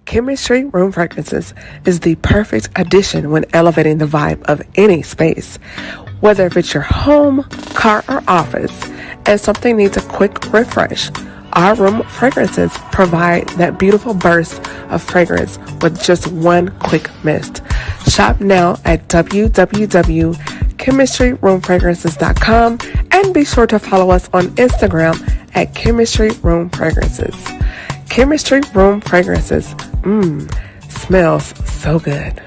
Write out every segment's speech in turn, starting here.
Chemistry Room Fragrances is the perfect addition when elevating the vibe of any space. Whether if it's your home, car, or office, and something needs a quick refresh, our room fragrances provide that beautiful burst of fragrance with just one quick mist. Shop now at www.chemistryroomfragrances.com and be sure to follow us on Instagram at Chemistry Room Fragrances. Chemistry Room Fragrances. Smells so good.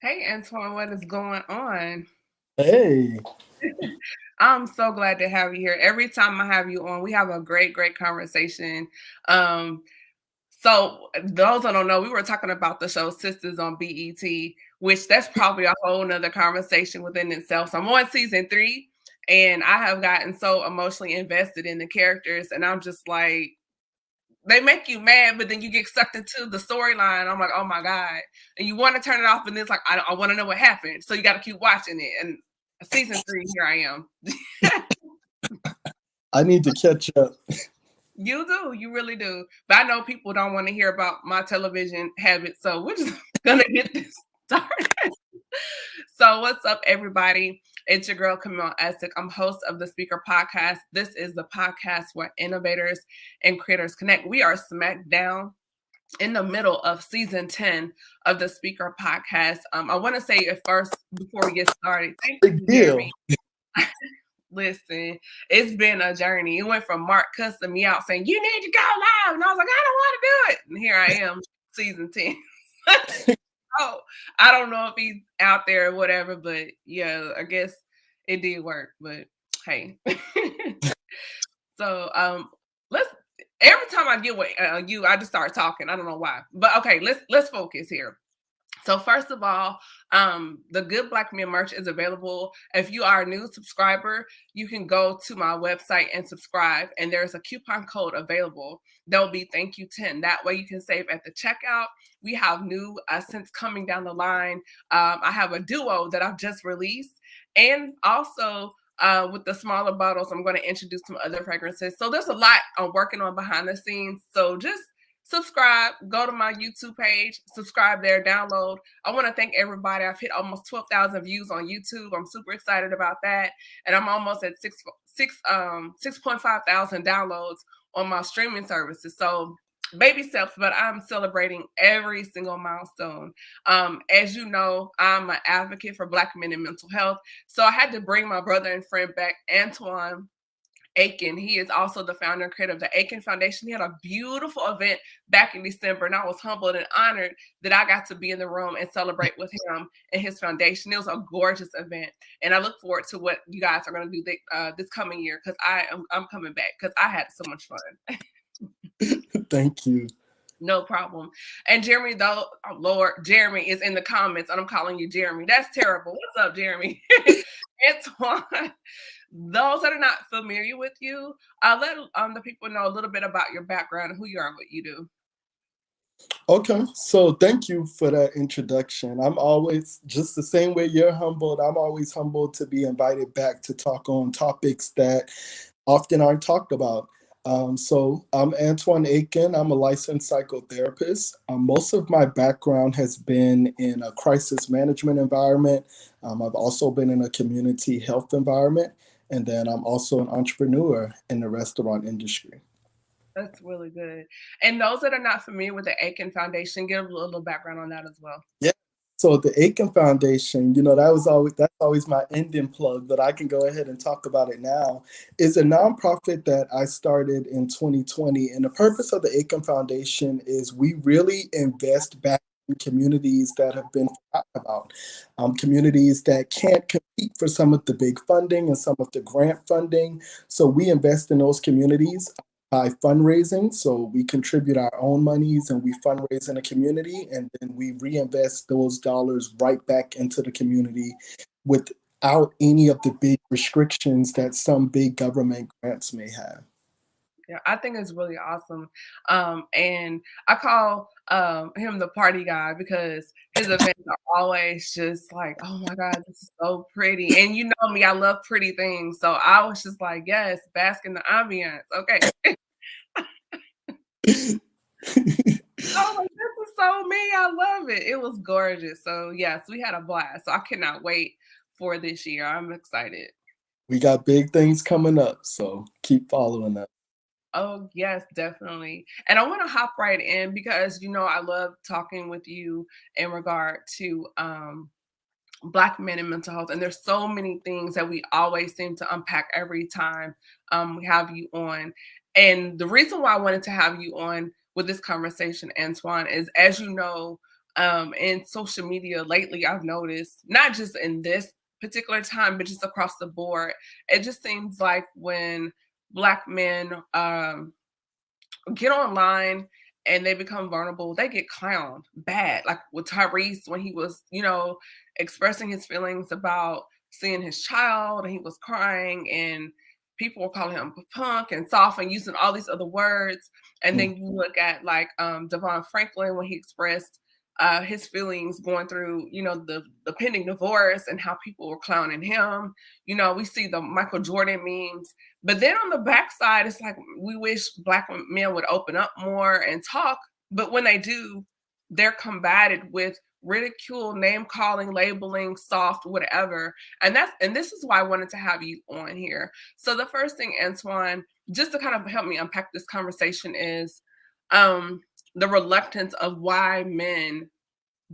Hey, Antwan, what is going on? Hey. I'm so glad to have you here. Every time I have you on, we have a great conversation. So those that don't know, we were talking about the show Sisters on BET, which that's probably a whole nother conversation within itself. So I'm on season 3, and I have gotten so emotionally invested in the characters, and I'm just like, they make you mad, but then you get sucked into the storyline. I'm like, oh my God. And you want to turn it off, and it's like, I want to know what happened. So you got to keep watching it. And season 3, here I am. I need to catch up. You do. You really do. But I know people don't want to hear about my television habits. So we're just going to get this started. So what's up, everybody? It's your girl, Camille Essex. I'm host of the Speaker Podcast. This is the podcast where innovators and creators connect. We are smack down in the middle of season 10 of the Speaker Podcast. I want to say it first before we get started. Thank you, Big deal. Jeremy. Listen, it's been a journey. It went from Mark cussing me out saying, you need to go live. And I was like, I don't want to do it. And here I am, season 10. Oh, I don't know if he's out there or whatever, but yeah, I guess it did work. But hey. So let's every time I get with you, I just start talking. I don't know why. But okay, let's focus here. So first of all, the Good Black Men merch is available. If you are a new subscriber, you can go to my website and subscribe, and there's a coupon code available. There'll be thank you 10. That way you can save at the checkout. We have new scents coming down the line. I have a duo that I've just released, and also with the smaller bottles, I'm going to introduce some other fragrances. So there's a lot I'm working on behind the scenes. So just subscribe, go to my YouTube page, subscribe there, download. I want to thank everybody. I've hit almost 12,000 views on YouTube. I'm super excited about that. And I'm almost at 6.5 thousand downloads on my streaming services. So baby steps, but I'm celebrating every single milestone. As you know, I'm an advocate for Black men in mental health. So I had to bring my brother and friend back, Antwan Aiken. He is also the founder and creator of the Aiken Foundation. He had a beautiful event back in December, and I was humbled and honored that I got to be in the room and celebrate with him and his foundation. It was a gorgeous event, and I look forward to what you guys are going to do this coming year, because I'm coming back because I had so much fun. Thank you. No problem. And Jeremy, though, oh Lord, Jeremy is in the comments, and I'm calling you Jeremy. That's terrible. What's up, Jeremy? Antwan, those that are not familiar with you, let the people know a little bit about your background and who you are and what you do. Okay, so thank you for that introduction. I'm always just the same way you're humbled. I'm always humbled to be invited back to talk on topics that often aren't talked about. So I'm Antwan Aiken. I'm a licensed psychotherapist. Most of my background has been in a crisis management environment. I've also been in a community health environment. And then I'm also an entrepreneur in the restaurant industry. That's really good. And those that are not familiar with the Aiken Foundation, give a little background on that as well. Yeah. So the Aiken Foundation, that's always my ending plug, but I can go ahead and talk about it now. Is a nonprofit that I started in 2020, and the purpose of the Aiken Foundation is we really invest back in communities that have been forgotten about, communities that can't compete for some of the big funding and some of the grant funding. So we invest in those communities. by fundraising. So we contribute our own monies and we fundraise in the community, and then we reinvest those dollars right back into the community without any of the big restrictions that some big government grants may have. Yeah, I think it's really awesome. And I call him the party guy because his events are always just like, oh my God, this is so pretty. And you know me, I love pretty things. So I was just like, yes, bask in the ambiance. Okay. Oh, like, this is so me. I love it. It was gorgeous. So yes, we had a blast. So I cannot wait for this year. I'm excited. We got big things coming up, so keep following us. Oh, yes, definitely. And I want to hop right in because I love talking with you in regard to Black men and mental health. And there's so many things that we always seem to unpack every time we have you on. And the reason why I wanted to have you on with this conversation, Antoine, is as you know, in social media lately, I've noticed, not just in this particular time, but just across the board, it just seems like when Black men get online and they become vulnerable, they get clowned bad. Like with Tyrese when he was, expressing his feelings about seeing his child and he was crying and people were calling him punk and soft and using all these other words. And Mm. then you look at like Devon Franklin when he expressed his feelings going through, the pending divorce and how people were clowning him. We see the Michael Jordan memes, but then on the backside, it's like we wish Black men would open up more and talk. But when they do, they're combated with ridicule, name calling, labeling, soft, whatever. And this is why I wanted to have you on here. So the first thing, Antoine, just to kind of help me unpack this conversation is um the reluctance of why men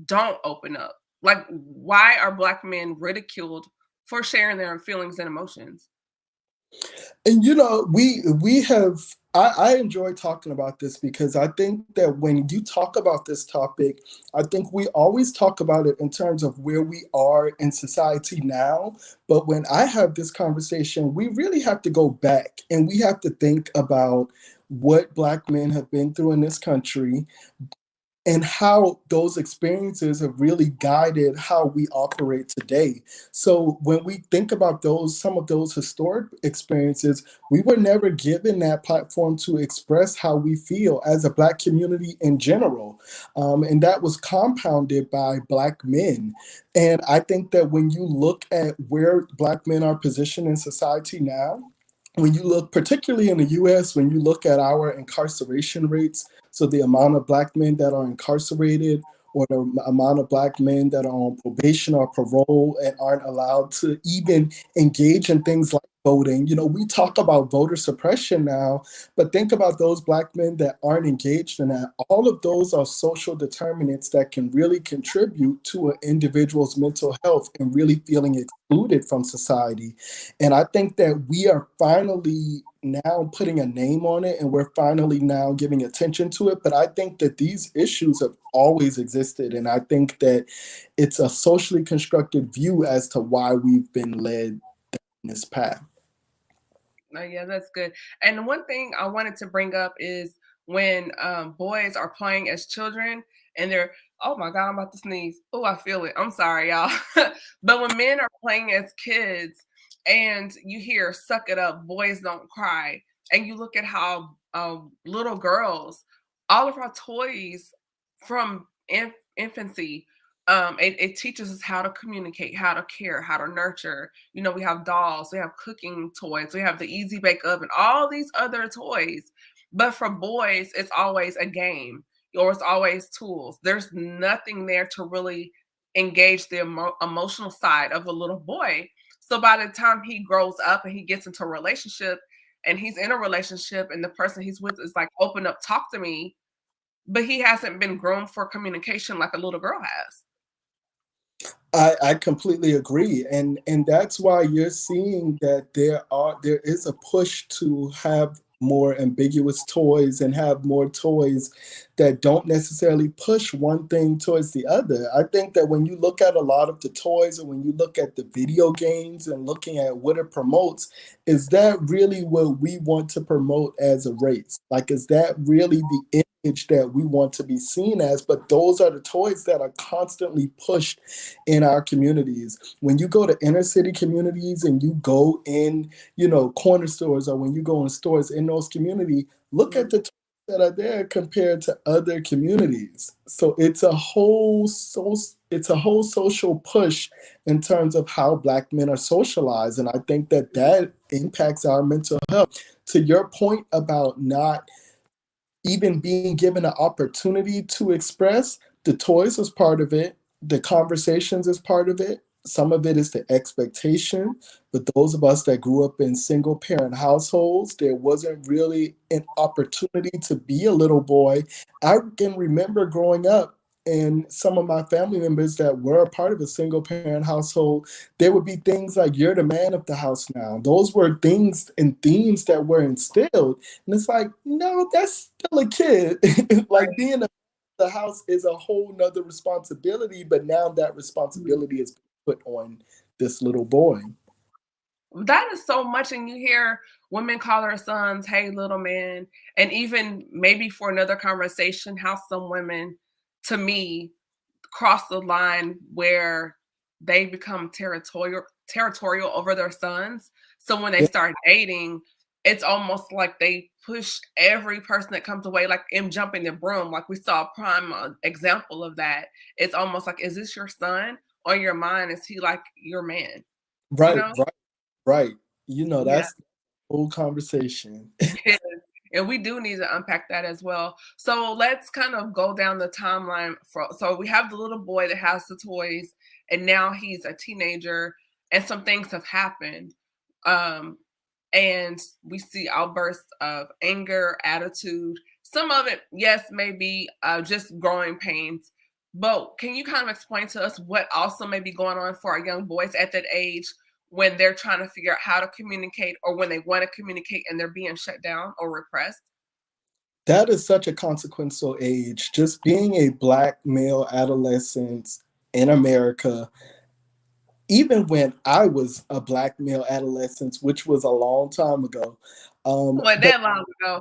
don't open up. Like, why are Black men ridiculed for sharing their feelings and emotions? And we have I enjoy talking about this because I think that when you talk about this topic, I think we always talk about it in terms of where we are in society now. But when I have this conversation, we really have to go back and we have to think about what Black men have been through in this country, and how those experiences have really guided how we operate today. So when we think about some of those historic experiences, we were never given that platform to express how we feel as a Black community in general. And that was compounded by Black men. And I think that when you look at where Black men are positioned in society now, when you look, particularly in the US, when you look at our incarceration rates, so the amount of Black men that are incarcerated, or the amount of Black men that are on probation or parole and aren't allowed to even engage in things like voting. We talk about voter suppression now, but think about those Black men that aren't engaged in that. All of those are social determinants that can really contribute to an individual's mental health and really feeling excluded from society. And I think that we are finally now putting a name on it and we're finally now giving attention to it. But I think that these issues have always existed. And I think that it's a socially constructed view as to why we've been led in this path. Oh, yeah, that's good. And one thing I wanted to bring up is when boys are playing as children and they're, oh my God, I'm about to sneeze. Oh, I feel it. I'm sorry, y'all. But when men are playing as kids and you hear suck it up, boys don't cry, and you look at how little girls, all of our toys from infancy, it teaches us how to communicate, how to care, how to nurture. We have dolls, we have cooking toys, we have the easy bake oven, all these other toys. But for boys, it's always a game or it's always tools. There's nothing there to really engage the emotional side of a little boy. So by the time he grows up and he gets into a relationship and he's in a relationship and the person he's with is like, open up, talk to me, but he hasn't been groomed for communication like a little girl has. I completely agree, and that's why you're seeing that there is a push to have more ambiguous toys and have more toys that don't necessarily push one thing towards the other. I think that when you look at a lot of the toys and when you look at the video games and looking at what it promotes, is that really what we want to promote as a race? Like, is that really the image that we want to be seen as? But those are the toys that are constantly pushed in our communities. When you go to inner city communities and you go in, corner stores, or when you go in stores in those community, look at the toys that are there compared to other communities. So it's a whole social push in terms of how Black men are socialized, and I think that that impacts our mental health. To your point about not even being given an opportunity to express, the toys is part of it, the conversations is part of it. Some of it is the expectation. But those of us that grew up in single parent households, there wasn't really an opportunity to be a little boy. I can remember growing up, and some of my family members that were a part of a single parent household, there would be things like, you're the man of the house now. Those were things and themes that were instilled. And it's like, no, that's still a kid. Like, Right. being the house is a whole nother responsibility, but now that responsibility is put on this little boy. That is so much, and you hear women call their sons, "Hey, little man," and even maybe for another conversation, how some women, to me, cross the line where they become territorial over their sons. So when they Yeah, start dating, it's almost like they push every person that comes away, like in jumping the broom. Like we saw a prime example of that. It's almost like, is this your son? On your mind, is he like your man? You right, know? right, right. Yeah. That's the whole conversation. Yes, and we do need to unpack that as well. So let's kind of go down the timeline for so we have the little boy that has the toys, and now he's a teenager, and some things have happened. Um, and we see outbursts of anger, attitude. Some of it, yes, maybe just growing pains. But can you kind of explain to us what also may be going on for our young boys at that age when they're trying to figure out how to communicate or when they want to communicate and they're being shut down or repressed? That is such a consequential age. Just being a Black male adolescent in America, even when I was a Black male adolescent, which was a long time ago. Wasn't But that long ago.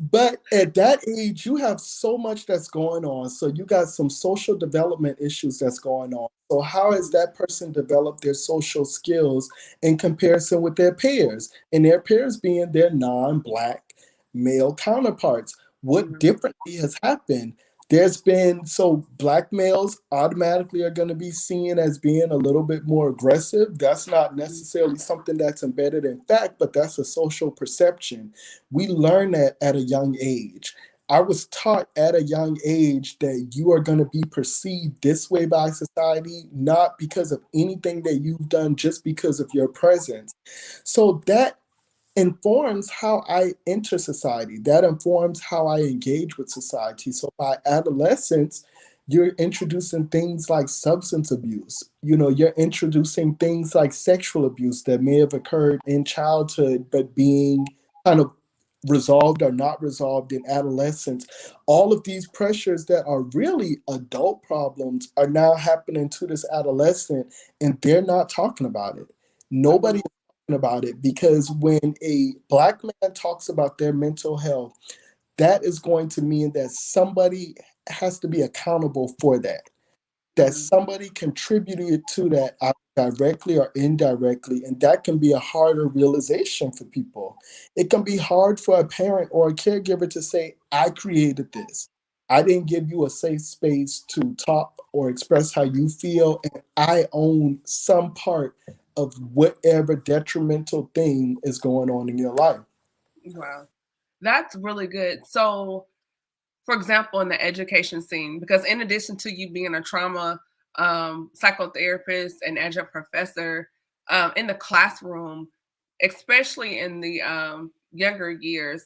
But at that age, you have so much that's going on. So you got some social development issues that's going on. So how has Mhm, that person developed their social skills in comparison with their peers? And their peers being their non-Black male counterparts. What mhm, differently has happened? There's been, so Black males automatically are going to be seen as being a little bit more aggressive. That's not mhm, necessarily something that's embedded in fact, but that's a social perception. We learn that at a young age. I was taught at a young age that you are going to be perceived this way by society, not because of anything that you've done, just because of your presence. So that informs how I enter society. That informs how I engage with society. So by adolescence, you're introducing things like substance abuse. You're introducing things like sexual abuse that may have occurred in childhood, but being kind of resolved or not resolved in adolescence. All of these pressures that are really adult problems are now happening to this adolescent, and they're not talking about it. Nobody mhm, about it, because when a Black man talks about their mental health, that is going to mean that somebody has to be accountable for that, that mhm. somebody contributed to that directly or indirectly. And that can be a harder realization for people. It can be hard for a parent or a caregiver to say, I created this. I didn't give you a safe space to talk or express how you feel, and I own some part of whatever detrimental thing is going on in your life. Wow. That's really good. So for example, in the education scene, because in addition to you being a trauma psychotherapist and adjunct professor in the classroom, especially in the younger years,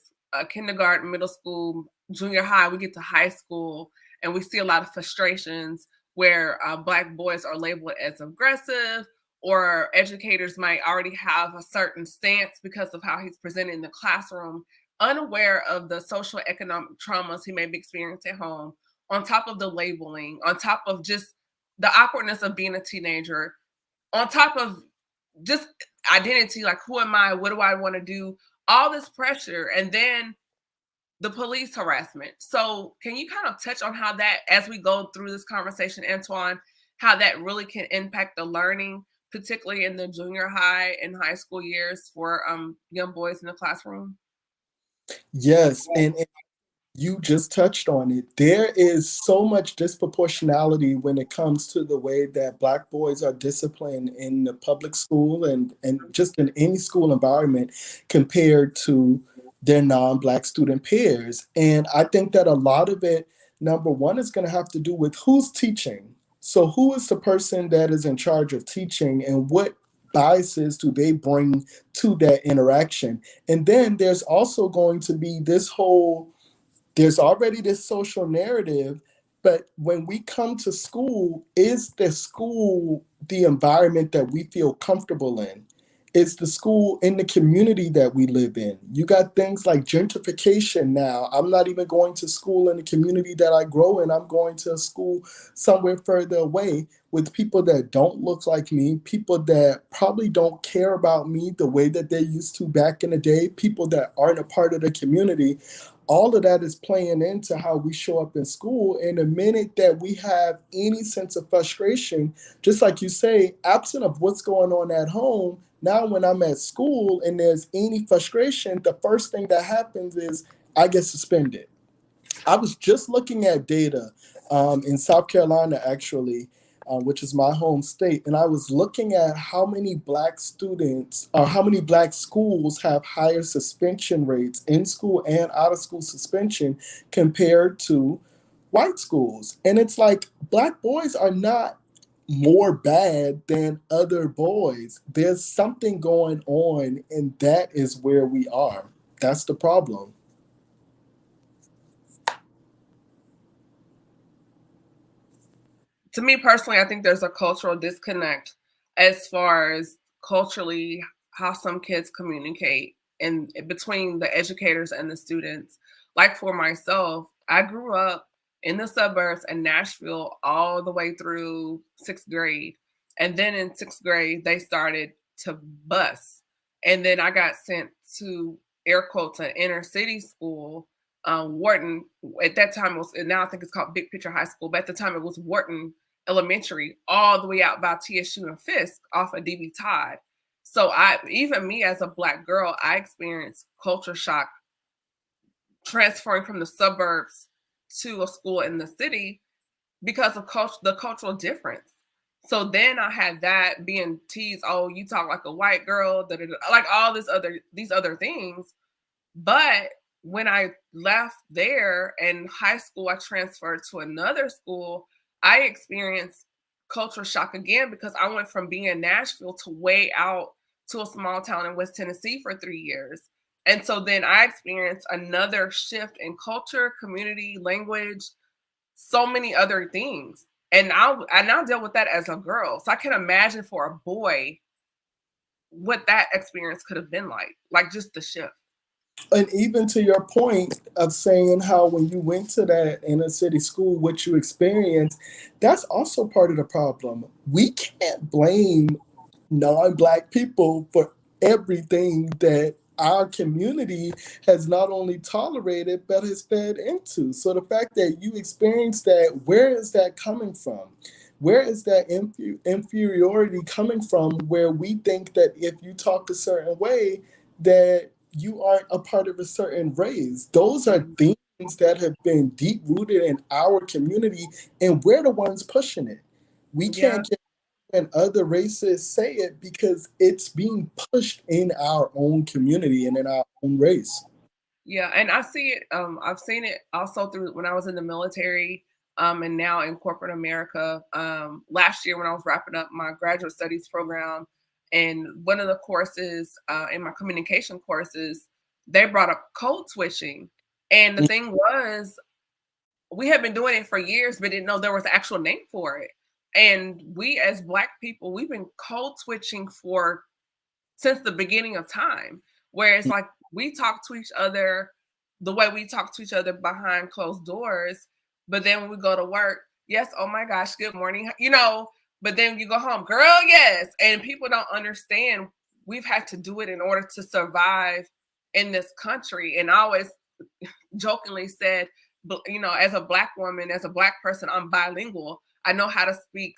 kindergarten, middle school, junior high, we get to high school and we see a lot of frustrations where Black boys are labeled as aggressive or educators might already have a certain stance because of how he's presented in the classroom, unaware of the social economic traumas he may be experiencing at home, on top of the labeling, on top of just the awkwardness of being a teenager, on top of just identity, like who am I? What do I want to do? All this pressure, and then the police harassment. So, can you kind of touch on how that, as we go through this conversation, Antoine, how that really can impact the learning, particularly in the junior high and high school years for young boys in the classroom? Yes, and you just touched on it. There is so much disproportionality when it comes to the way that Black boys are disciplined in the public school and just in any school environment compared to their non-Black student peers. And I think that a lot of it, number one, is going to have to do with who's teaching. So, who is the person that is in charge of teaching, and what biases do they bring to that interaction? And then there's also going to be this whole, there's already this social narrative, but when we come to school, is the school the environment that we feel comfortable in? It's the school in the community that we live in. You got things like gentrification now. I'm not even going to school in the community that I grow in. I'm going to a school somewhere further away with people that don't look like me, people that probably don't care about me the way that they used to back in the day, people that aren't a part of the community. All of that is playing into how we show up in school. And the minute that we have any sense of frustration, just like you say, absent of what's going on at home, now when I'm at school and there's any frustration, the first thing that happens is I get suspended. I was just looking at data in South Carolina, actually, which is my home state, and I was looking at how many Black students or how many Black schools have higher suspension rates in school and out of school suspension compared to white schools. And it's like Black boys are not more bad than other boys. There's something going on, and that is where we are. That's the problem. To me personally, I think there's a cultural disconnect as far as culturally how some kids communicate and between the educators and the students. Like for myself, I grew up in the suburbs in Nashville all the way through sixth grade. And then in sixth grade, they started to bus. And then I got sent to air quotes an inner city school, Wharton. At that time, it was, and now I think it's called Big Picture High School, but at the time it was Wharton Elementary, all the way out by TSU and Fisk off of DB Todd. So I, even me as a Black girl, I experienced culture shock transferring from the suburbs to a school in the city because of the cultural difference. So then I had that being teased, oh, you talk like a white girl, da, da, da, like all these other things. But when I left there in high school, I transferred to another school. I experienced culture shock again because I went from being in Nashville to way out to a small town in West Tennessee for 3 years. And so then I experienced another shift in culture, community, language, so many other things. And I now deal with that as a girl. So I can imagine for a boy what that experience could have been like just the shift. And even to your point of saying how when you went to that inner city school, what you experienced, that's also part of the problem. We can't blame non-Black people for everything that our community has not only tolerated but has fed into. So the fact that you experienced that, where is that coming from? Where is that inferiority coming from, where we think that if you talk a certain way that you aren't a part of a certain race? Those are things that have been deep rooted in our community, and we're the ones pushing it. We Yeah. can't get when other races say it because it's being pushed in our own community and in our own race. Yeah, and I see it. I've seen it also through when I was in the military, and now in corporate America. Last year, when I was wrapping up my graduate studies program, and one of the courses in my communication courses, they brought up code switching, and the thing was, we had been doing it for years, but didn't know there was an actual name for it. And we as Black people, we've been code switching for since the beginning of time, where it's like we talk to each other the way we talk to each other behind closed doors, but then when we go to work, yes, oh my gosh, good morning, but then you go home, girl, yes. And people don't understand we've had to do it in order to survive in this country. And I always jokingly said, as a Black woman, as a Black person, I'm bilingual. I know how to speak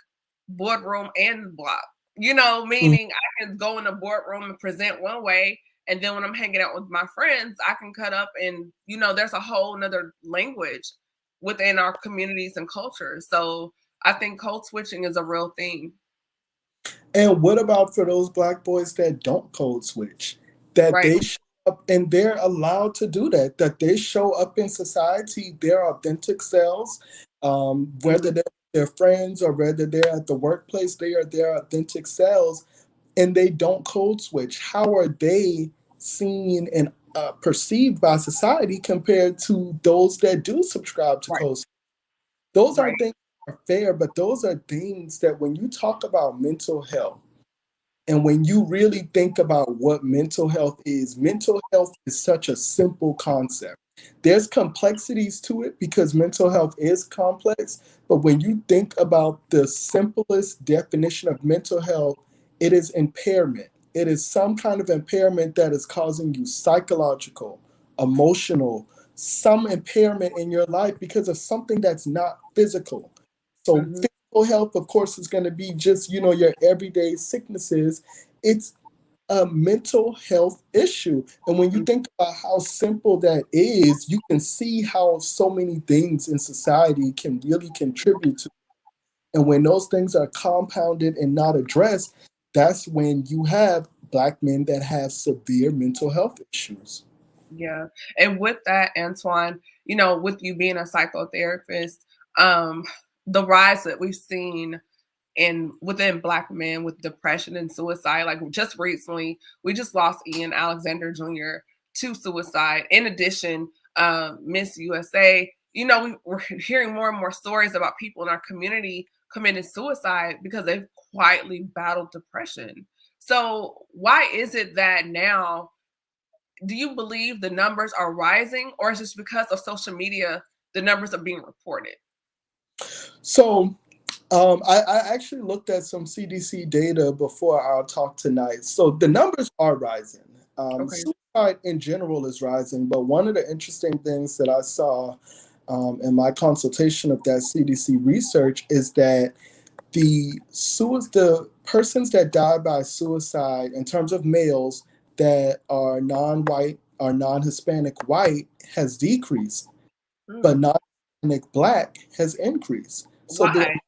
boardroom and block, Mhm. meaning I can go in a boardroom and present one way. And then when I'm hanging out with my friends, I can cut up and, there's a whole nother language within our communities and cultures. So I think code switching is a real thing. And what about for those Black boys that don't code switch? That Right. they show up and they're allowed to do that, that they show up in society, their authentic selves, whether Mhm. they're their friends or whether they're at the workplace, they are their authentic selves and they don't code switch. How are they seen and perceived by society compared to those that do subscribe to Right. code switch? Those Right. aren't things that are fair, but those are things that when you talk about mental health, and when you really think about what mental health is such a simple concept. There's complexities to it because mental health is complex, but when you think about the simplest definition of mental health, it is impairment. It is some kind of impairment that is causing you psychological, emotional, some impairment in your life because of something that's not physical. So Mhm. physical health, of course, is going to be just, your everyday sicknesses. It's a mental health issue. And when you Mhm. think about how simple that is, you can see how so many things in society can really contribute to. And when those things are compounded and not addressed, that's when you have Black men that have severe mental health issues. Yeah. And with that, Antoine, with you being a psychotherapist, um, the rise that we've seen in within Black men with depression and suicide, like just recently, we just lost Ian Alexander Jr. to suicide. In addition, Miss USA, we're hearing more and more stories about people in our community committing suicide because they've quietly battled depression. So why is it that now do you believe the numbers are rising, or is it because of social media the numbers are being reported? So I actually looked at some CDC data before our talk tonight. So the numbers are rising. Okay. Suicide in general is rising, but one of the interesting things that I saw in my consultation of that CDC research is that the persons that die by suicide in terms of males that are non-white or non-Hispanic white has decreased, but Hmm. non-Hispanic Black has increased. So the Why?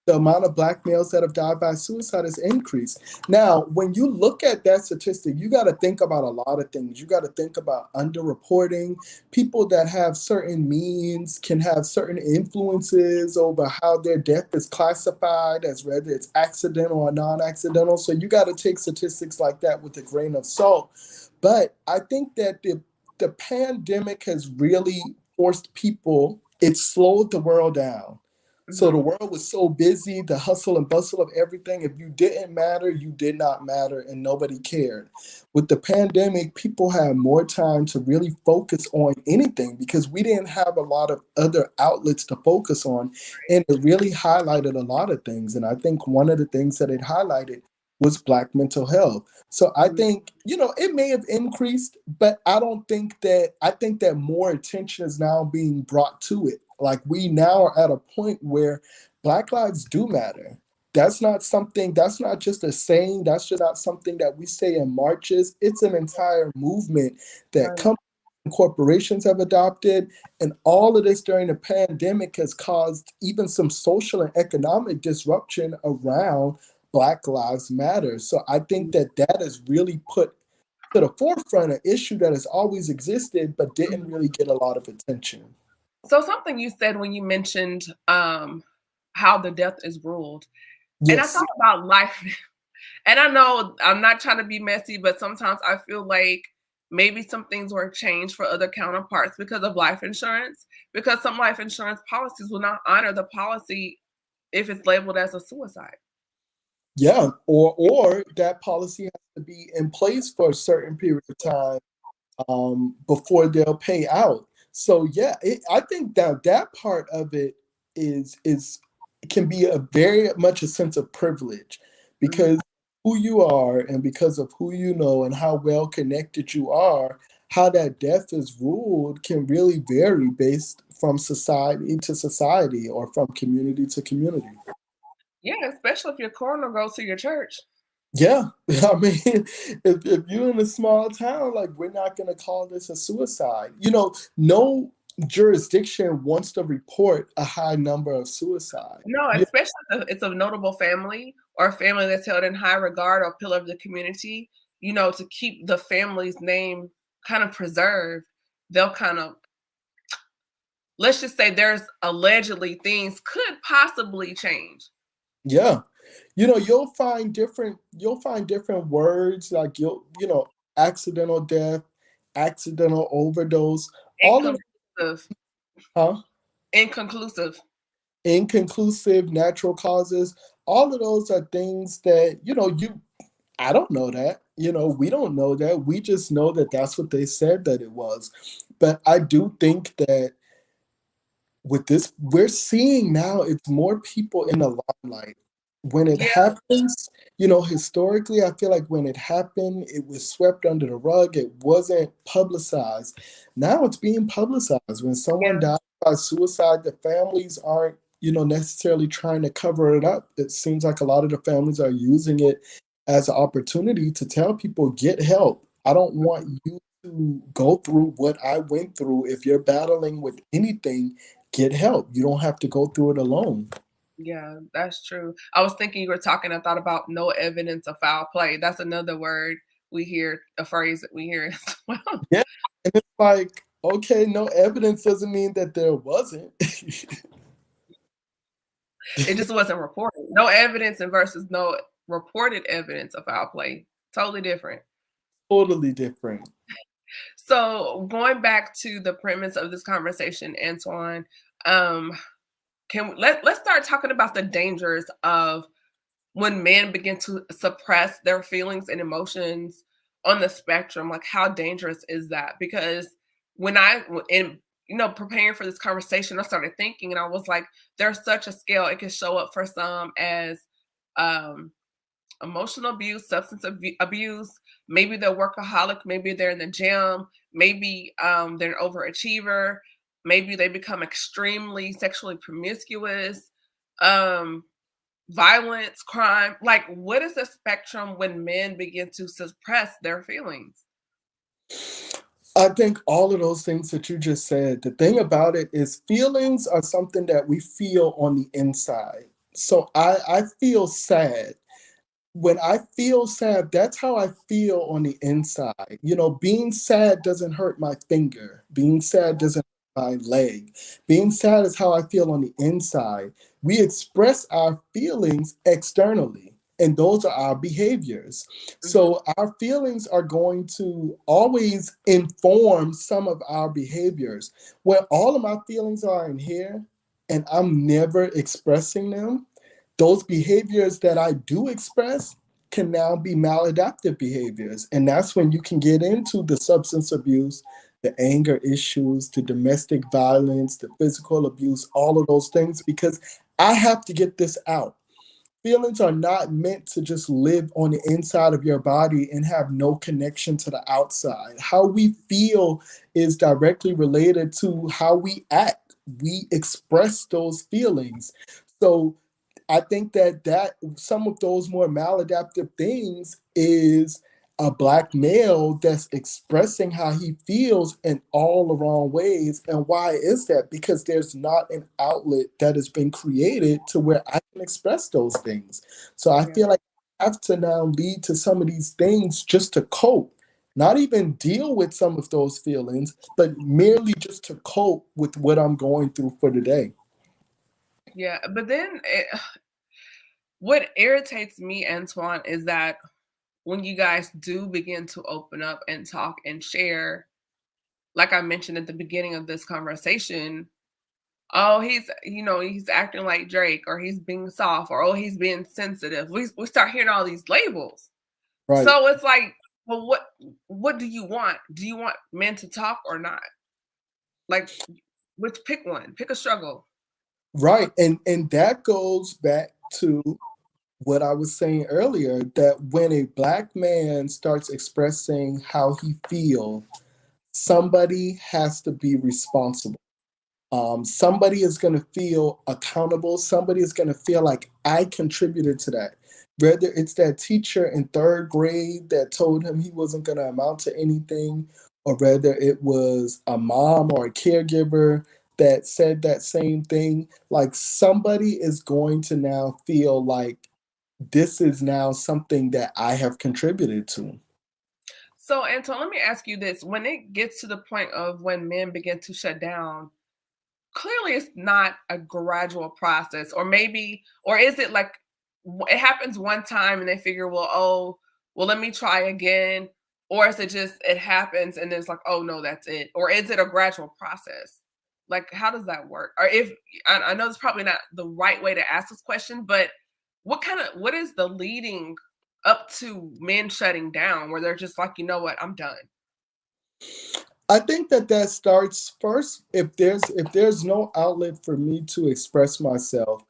the amount of Black males that have died by suicide has increased. Now, when you look at that statistic, you got to think about a lot of things. You got to think about underreporting. People that have certain means can have certain influences over how their death is classified as whether it's accidental or non accidental. So you got to take statistics like that with a grain of salt. But I think that the pandemic has really forced people, it slowed the world down. So the Hmm. world was so busy, the hustle and bustle of everything. If you didn't matter, you did not matter, and nobody cared. With the pandemic, people had more time to really focus on anything because we didn't have a lot of other outlets to focus on. And it really highlighted a lot of things. And I think one of the things that it highlighted was Black mental health. So I Hmm. think, it may have increased, but I think that more attention is now being brought to it. Like we now are at a point where Black lives do matter. That's not just a saying, that's just not something that we say in marches. It's an entire movement that Right. companies and corporations have adopted. And all of this during the pandemic has caused even some social and economic disruption around Black Lives Matter. So I think that that has really put to the forefront an issue that has always existed but didn't Mhm. really get a lot of attention. So something you said when you mentioned how the death is ruled, and I Yes. thought about life. And I know I'm not trying to be messy, but sometimes I feel like maybe some things were changed for other counterparts because of life insurance, because some life insurance policies will not honor the policy if it's labeled as a suicide. Yeah, or that policy has to be in place for a certain period of time before they'll pay out. So yeah, I think that part of it is can be a very much a sense of privilege Mhm. because who you are and because of who you know and how well connected you are, how that death is ruled can really vary based from society to society or from community to community. Yeah, especially if your coroner goes to your church. Yeah, I mean, if you're in a small town, like we're not gonna call this a suicide. No jurisdiction wants to report a high number of suicide. No, Yeah, especially if it's a notable family or a family that's held in high regard or pillar of the community, to keep the family's name kind of preserved, they'll kind of, let's just say there's allegedly things could possibly change. yeah. You'll find different words like accidental death, accidental overdose, all of Inconclusive, huh? inconclusive. Inconclusive natural causes. All of those are things that you I don't know that. We don't know that. We just know that that's what they said that it was. But I do think that with this, we're seeing now it's more people in the limelight. When it Yeah, happens, historically, I feel like when it happened, it was swept under the rug. It wasn't publicized. Now it's being publicized. When someone yeah, dies by suicide, the families aren't, necessarily trying to cover it up. It seems like a lot of the families are using it as an opportunity to tell people, get help. I don't want you to go through what I went through. If you're battling with anything, get help. You don't have to go through it alone. yeah, that's true. I was thinking you were talking, I thought about no evidence of foul play. That's another word we hear, a phrase that we hear as well. Yeah. And it's like, okay, no evidence doesn't mean that there wasn't. It just wasn't reported. No evidence and versus no reported evidence of foul play. Totally different. Totally different. So going back to the premise of this conversation, Antoine, um, let's start talking about the dangers of when men begin to suppress their feelings and emotions on the spectrum. Like, how dangerous is that? Because when in preparing for this conversation, I started thinking, and I was like, there's such a scale. It can show up for some as um emotional abuse, substance abuse. Maybe they're workaholic. Maybe they're in the gym. Maybe they're an overachiever. Maybe they become extremely sexually promiscuous. Um, Violence, crime. Like, what is the spectrum when men begin to suppress their feelings? I think all of those things that you just said, the thing about it is feelings are something that we feel on the inside. So I feel sad. When I feel sad, that's how I feel on the inside. Being sad doesn't hurt my finger. Being sad doesn't hurt my leg. Being sad is how I feel on the inside. We express our feelings externally, and those are our behaviors. Mhm. So our feelings are going to always inform some of our behaviors. When all of my feelings are in here and I'm never expressing them, those behaviors that I do express can now be maladaptive behaviors. And that's when you can get into the substance abuse, the anger issues, the domestic violence, the physical abuse, all of those things, because I have to get this out. Feelings are not meant to just live on the inside of your body and have no connection to the outside. How we feel is directly related to how we act. We express those feelings. So I think that some of those more maladaptive things is a black male that's expressing how he feels in all the wrong ways. And why is that? Because there's not an outlet that has been created to where I can express those things. So I Yeah. feel like I have to now lead to some of these things just to cope, not even deal with some of those feelings, but merely just to cope with what I'm going through for the day. Yeah. But then what irritates me, Antoine, is that when you guys do begin to open up and talk and share, like I mentioned at the beginning of this conversation, oh, he's acting like Drake, or he's being soft, or oh, he's being sensitive. We start hearing all these labels. Right. So it's like, well, what do you want? Do you want men to talk or not? Like, which pick one, pick a struggle. Right. And that goes back to what I was saying earlier, that when a black man starts expressing how he feels, somebody has to be responsible. Somebody is going to feel accountable. Somebody is going to feel like I contributed to that. Whether it's that teacher in third grade that told him he wasn't going to amount to anything, or whether it was a mom or a caregiver that said that same thing, like somebody is going to now feel like this is now something that I have contributed to. So, Anton, let me ask you this: when it gets to the point of when men begin to shut down, clearly it's not a gradual process, or maybe, or is it like it happens one time and they figure, well, oh, well, let me try again, or is it just it happens and then it's like, oh no, that's it, or is it a gradual process? Like, how does that work? Or if I know it's probably not the right way to ask this question, but what is the leading up to men shutting down where they're just like, you know what, I'm done? I think that that starts first. If there's no outlet for me to express myself,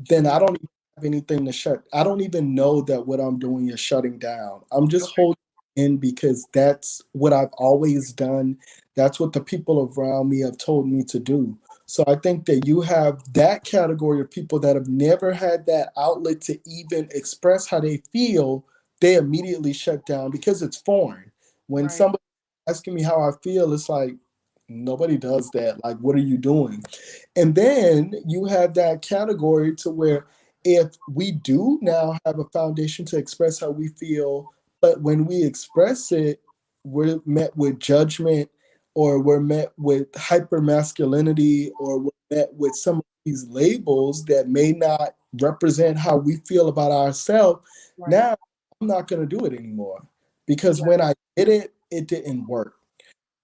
then I Mhm. don't even have anything to shut. I don't even know that what I'm doing is shutting down. I'm just Okay. holding in because that's what I've always done. That's what the people around me have told me to do. So I think that you have that category of people that have never had that outlet to even express how they feel. They immediately shut down because it's foreign. When Right. somebody asking me how I feel, it's like nobody does that. Like, what are you doing? And then you have that category to where if we do now have a foundation to express how we feel, but when we express it, we're met with judgment, or we're met with hyper masculinity, or we're met with some of these labels that may not represent how we feel about ourselves. Right. Now I'm not going to do it anymore because Right. when I did it, it didn't work.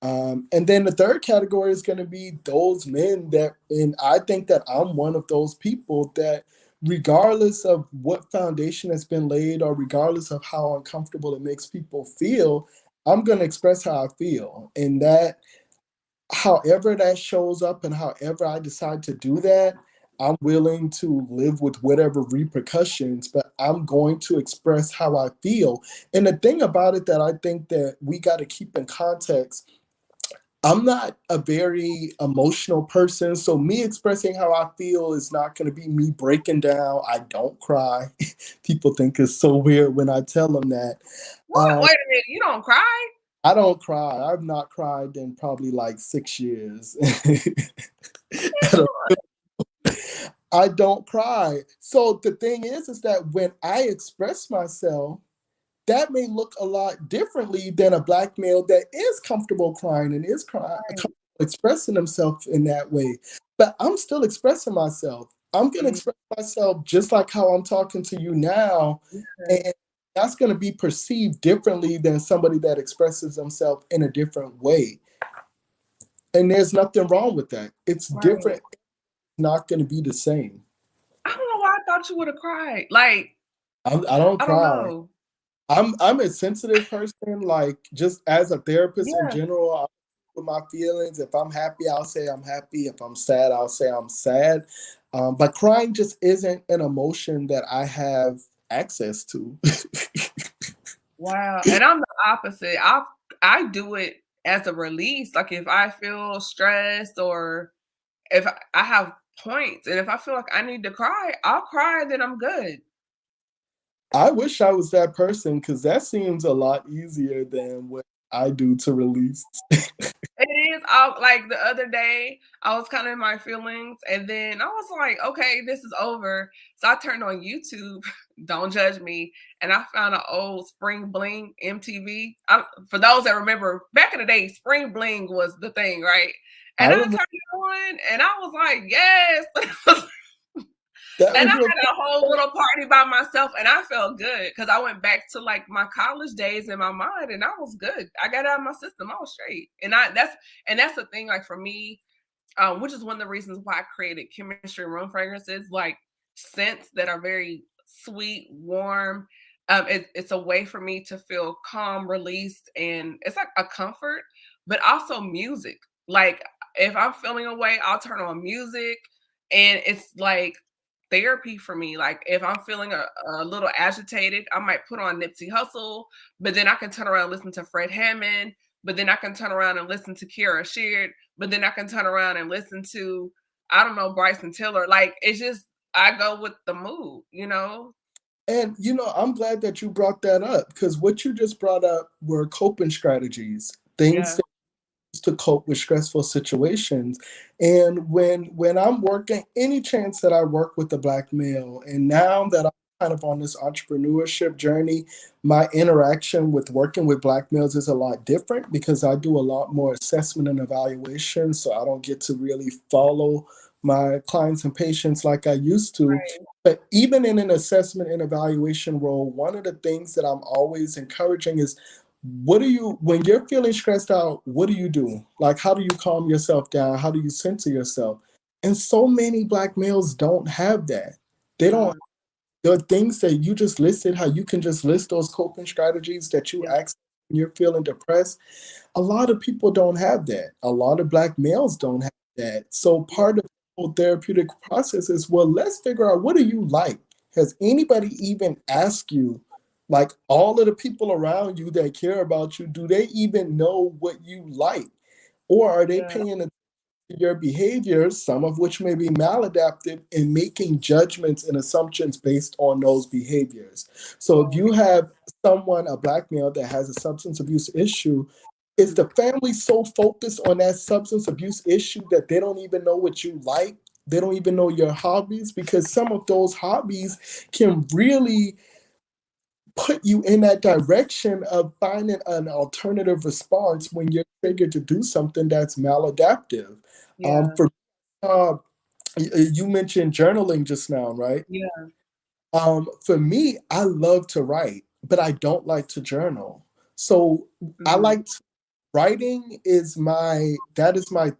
And then the third category is going to be those men that, and I think that I'm one of those people that, regardless of what foundation has been laid, or regardless of how uncomfortable it makes people feel, I'm going to express how I feel. And that, however that shows up and however I decide to do that, I'm willing to live with whatever repercussions, but I'm going to express how I feel. And the thing about it that I think that we got to keep in context, I'm not a very emotional person, so me expressing how I feel is not going to be me breaking down. I don't cry. People think it's so weird when I tell them that. What? Um, Wait a minute, you don't cry? I don't cry. I've not cried in probably like 6 years. I don't, I don't cry. So the thing is that when I express myself, that may look a lot differently than a black male that is comfortable crying and is Right. expressing himself in that way. But I'm still expressing myself. I'm going to Mhm. express myself just like how I'm talking to you now. Okay. And that's going to be perceived differently than somebody that expresses themselves in a different way. And there's nothing wrong with that. It's Right. different, it's not going to be the same. I don't know why I thought you would have cried. Like, I don't I don't cry. know. I'm a sensitive person, like just as a therapist in Yeah. general. I'm with my feelings. If I'm happy, I'll say I'm happy. If I'm sad, I'll say I'm sad. But crying just isn't an emotion that I have access to. Wow. And I'm the opposite. I do it as a release. Like if I feel stressed, or if I have points, and if I feel like I need to cry, I'll cry, then I'm good. I wish I was that person because that seems a lot easier than what I do to release. It is. I like the other day, I was kind of in my feelings, and then I was like, okay, this is over. So I turned on YouTube, don't judge me, and I found an old Spring Bling MTV. For those that remember, back in the day, Spring Bling was the thing, right? I And I remember turned it on, and I was like, yes. that And was I your had a whole little party by myself, and I felt good because I went back to like my college days in my mind, and I was good. I got out of my system. I was straight, and that's the thing. Like for me, which is one of the reasons why I created chemistry room fragrances, like scents that are very sweet, warm. It's a way for me to feel calm, released, and it's like a comfort, but also music. Like if I'm feeling away, I'll turn on music, and it's like therapy for me. Like if I'm feeling a little agitated, I might put on Nipsey Hussle, but then I can turn around and listen to Fred Hammond, but then I can turn around and listen to Kira Sheard, but then I can turn around and listen to, I don't know, Bryson Tiller. Like it's just I go with the mood, you know? And I'm glad that you brought that up, because what you just brought up were coping strategies, things Yeah. to cope with stressful situations. And when I'm working, any chance that I work with a black male, and now that I'm kind of on this entrepreneurship journey, my interaction with working with black males is a lot different because I do a lot more assessment and evaluation. So I don't get to really follow my clients and patients like I used to. Right. But even in an assessment and evaluation role, one of the things that I'm always encouraging is, what do you, when you're feeling stressed out, what do you do? Like, how do you calm yourself down? How do you center yourself? And so many black males don't have that. They don't. Mm, There are things that you just listed, how you can just list those coping strategies that you yeah. access when you're feeling depressed. A lot of people don't have that. A lot of black males don't have that. So Yeah. part of the whole therapeutic process is, well, let's figure out, what do you like? Has anybody even asked you, like all of the people around you that care about you, do they even know what you like? Or are they Yeah. paying attention to your behaviors, some of which may be maladaptive, and making judgments and assumptions based on those behaviors? So if Oh, you have someone, a black male, that has a substance abuse issue, is the family so focused on that substance abuse issue that they don't even know what you like? They don't even know your hobbies, because some of those hobbies can really put you in that direction of finding an alternative response when you're triggered to do something that's maladaptive. yeah. For you mentioned journaling just now, right? Yeah. For me, I love to write, but I don't like to journal. So I Mhm. like writing is my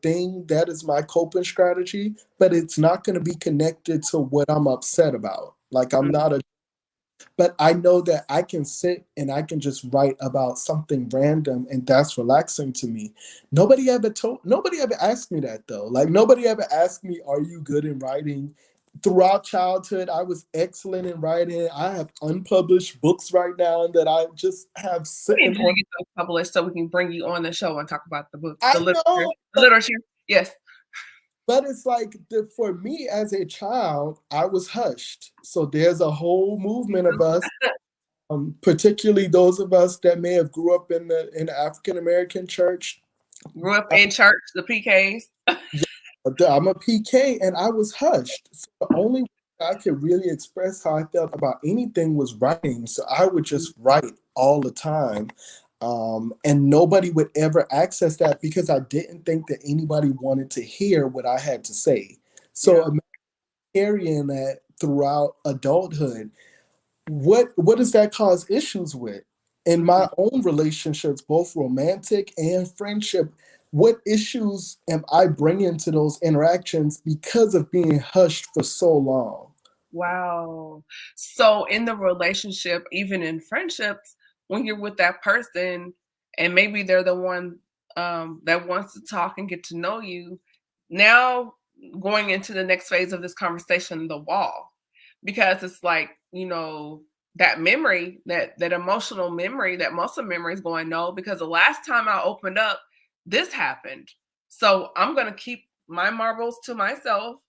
thing, that is my coping strategy, but it's not going to be connected to what I'm upset about. Like, I'm Mhm. not a, but I know that I can sit and I can just write about something random, and that's relaxing to me. Nobody ever asked me that though. Like, nobody ever asked me, are you good in writing? Throughout childhood, I was excellent in writing. I have unpublished books right now that I just have We need sitting you to on. get those published so we can bring you on the show and talk about the books, I the literature. know, The literature. Yes. but it's like, for me as a child, I was hushed. So there's a whole movement of us, particularly those of us that may have grew up in the African American church. Grew up in church, the PKs. Yeah, I'm a PK, and I was hushed. So the only way I could really express how I felt about anything was writing. So I would just write all the time. And nobody would ever access that because I didn't think that anybody wanted to hear what I had to say. So Yeah. imagine carrying that throughout adulthood. What does that cause issues with? In Mhm. my own relationships, both romantic and friendship, what issues am I bringing to those interactions because of being hushed for so long? Wow. So in the relationship, even in friendships, when you're with that person and maybe they're the one that wants to talk and get to know you, now going into the next phase of this conversation, the wall, because it's like, that memory, that emotional memory, that muscle memory is going, no, because the last time I opened up, this happened. So I'm going to keep my marbles to myself,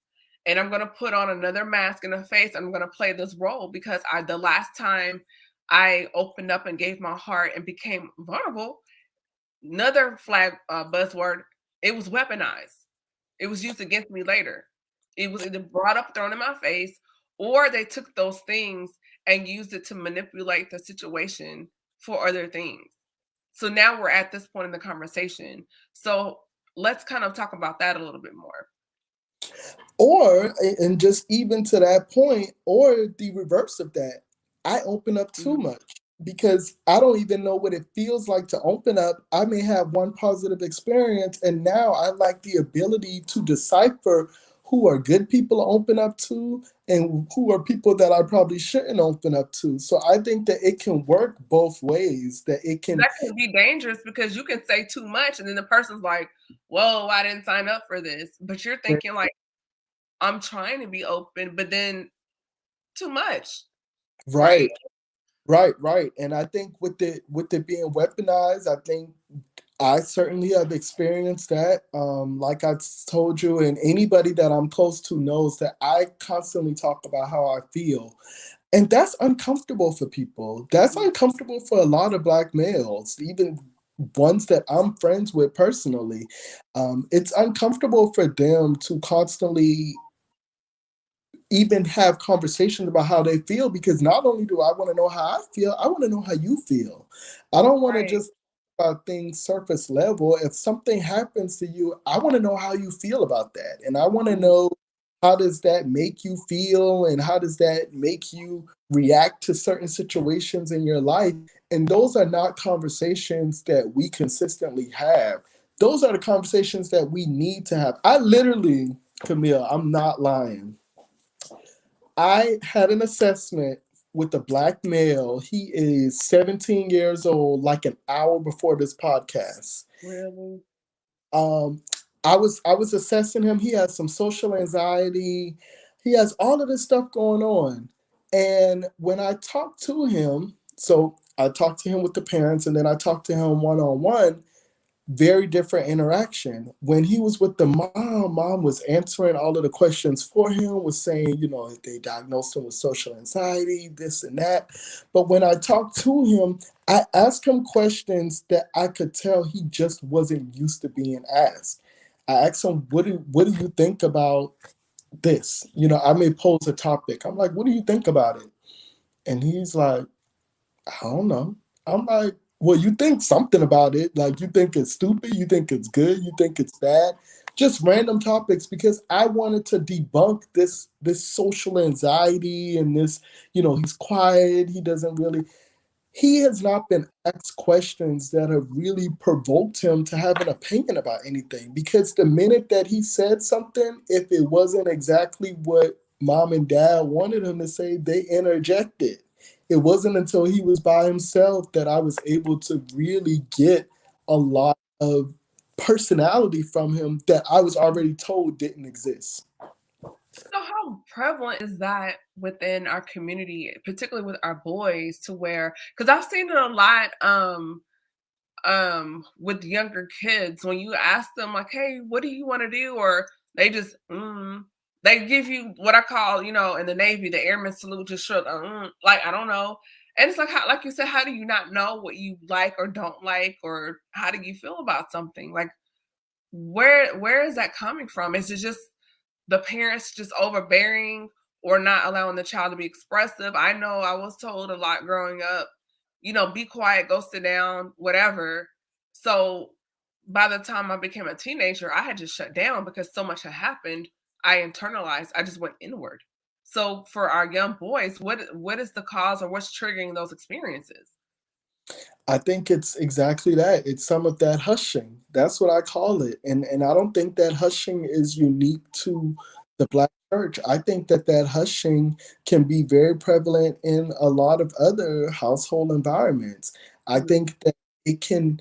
and I'm gonna put on another mask and a face. And I'm gonna play this role because the last time I opened up and gave my heart and became vulnerable, another flag buzzword, it was weaponized. It was used against me later. It was either brought up, thrown in my face, or they took those things and used it to manipulate the situation for other things. So now we're at this point in the conversation. So let's kind of talk about that a little bit more. Or, and just even to that point, or the reverse of that, I open up too Mhm. much. because I don't even know what it feels like to open up. I may have one positive experience, and now I like the ability to decipher who are good people to open up to and who are people that I probably shouldn't open up to. So I think that it can work both ways, that it can. That can be dangerous because you can say too much and then the person's like, whoa, I didn't sign up for this. But you're thinking like, I'm trying to be open, but then too much, Right. right? Right. And I think with it being weaponized, I think I certainly have experienced that. Like I told you, and anybody that I'm close to knows that I constantly talk about how I feel. And that's uncomfortable for people. That's uncomfortable for a lot of Black males, even ones that I'm friends with personally. It's uncomfortable for them to constantly even have conversations about how they feel, because not only do I want to know how I feel, I want to know how you feel. I don't want to Right. just about things surface level. If something happens to you, I want to know how you feel about that. And I want to Mhm. know, how does that make you feel, and how does that make you react to certain situations in your life? And those are not conversations that we consistently have. Those are the conversations that we need to have. I literally, Camille, I'm not lying, I had an assessment with a Black male. He is 17 years old, like an hour before this podcast. Really? Um, I was assessing him. He has some social anxiety. He has all of this stuff going on. And when I talked to him, so I talked to him with the parents, and then I talked to him one on one. Very different interaction. When he was with the mom was answering all of the questions for him, was saying, they diagnosed him with social anxiety, this and that. But when I talked to him, I asked him questions that I could tell he just wasn't used to being asked. I asked him, what do you think about this? I may pose a topic. I'm like, what do you think about it? And he's like, I don't know. I'm like, well, you think something about it. Like, you think it's stupid, you think it's good, you think it's bad. Just random topics, because I wanted to debunk this social anxiety and this, he's quiet, he doesn't really, he has not been asked questions that have really provoked him to have an opinion about anything. Because the minute that he said something, if it wasn't exactly what mom and dad wanted him to say, they interjected. It wasn't until he was by himself that I was able to really get a lot of personality from him that I was already told didn't exist. So how prevalent is that within our community, particularly with our boys, to where because I've seen it a lot with younger kids when you ask them like, hey, what do you want to do? Or they just they give you what I call, in the Navy, the airman salute, just short, like I don't know. And it's like how, like you said, how do you not know what you like or don't like, or how do you feel about something? Like where is that coming from? Is it just the parents just overbearing or not allowing the child to be expressive? I know I was told a lot growing up, be quiet, go sit down, whatever. So by the time I became a teenager, I had just shut down because so much had happened. I internalized, I just went inward. So for our young boys, what is the cause or what's triggering those experiences? I think it's exactly that. It's some of that hushing. That's what I call it. And I don't think that hushing is unique to the Black church. I think that hushing can be very prevalent in a lot of other household environments. I Mm, think that it can